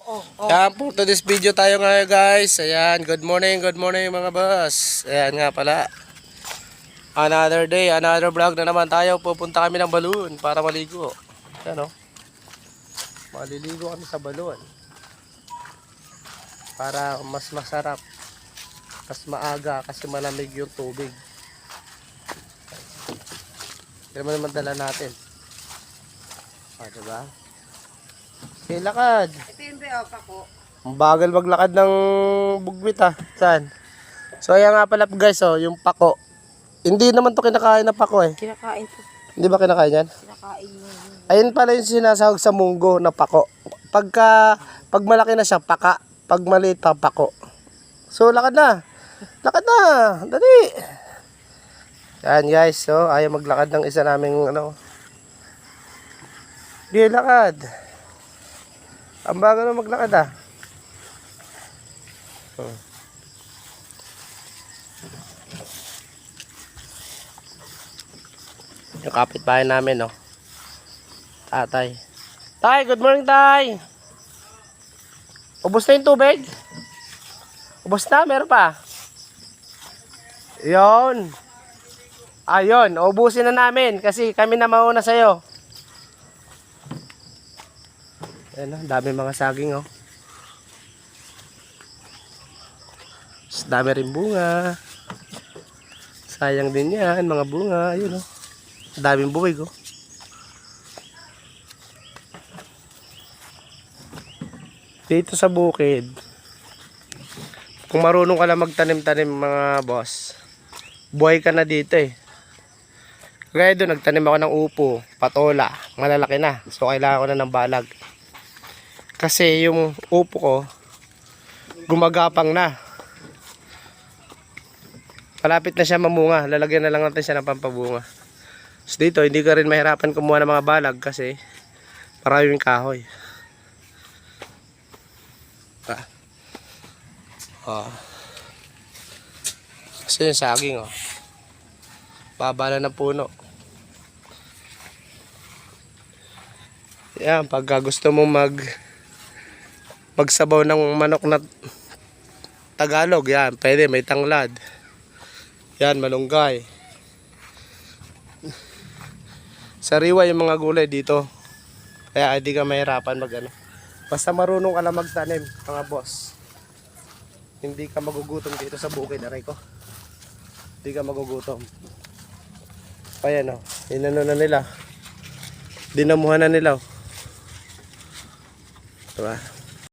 Yan, for today's video tayo ngayon guys. Ayan, good morning mga boss. Ayan nga pala. Another day, another vlog na naman tayo. Pupunta kami ng balloon para maligo. Ayan o. Maliligo kami sa balloon. Para mas masarap. Mas maaga kasi malamig yung tubig. Kaya naman dala natin. Diba? Okay, lakad. Ito yung beopa ko. Ang bagal maglakad ng bugwit ha. Saan? So ayan nga pala guys oh, yung pako. Hindi naman to kinakain na pako eh. Kinakain to. Hindi ba kinakain yan? Kinakain yun. Ayun pala yung sinasahog sa munggo na pako. Pag malaki na siya, paka. Pag maliit pa, pako. So lakad na. Lakad na. Dali. Yan guys, so ayaw maglakad ng isa naming ano. Di lakad. Ang bagal na maglakad ah. Yung kapitbahay namin no. Tatay. Tay, good morning tay. Ubos na yung tubig? Ubos na, meron pa. Yun. Ayun, ubusin na namin kasi kami na mauna sa'yo. Ayan, dami mga saging oh. Dami rin bunga. Sayang din yan, mga bunga. Ayun oh. Daming buwig oh. Dito sa bukid, kung marunong ka lang magtanim-tanim mga boss, buhay ka na dito eh. Kaya doon nagtanim ako ng upo, patola, malalaki na. So kailangan ko na ng balag. Kasi yung upo ko gumagapang na. Malapit na siya mamunga. Lalagyan na lang natin siya ng pampabunga. So dito hindi ka rin mahirapan kumuha ng mga balag kasi maraming kahoy. Kasi yung saging oh. Babala ng puno. Yan, pagka gusto mong magsabaw ng manok na Tagalog, yan, pwede, may tanglad. Yan, malunggay. Sariwa yung mga gulay dito. Kaya hindi ka mahirapan mag ano. Basta marunong ka lang magtanim, mga boss. Hindi ka magugutom dito sa bukid, aray ko. Hindi ka magugutom. Ayan o, inano na nila. Dinamuhan na nila o. Diba?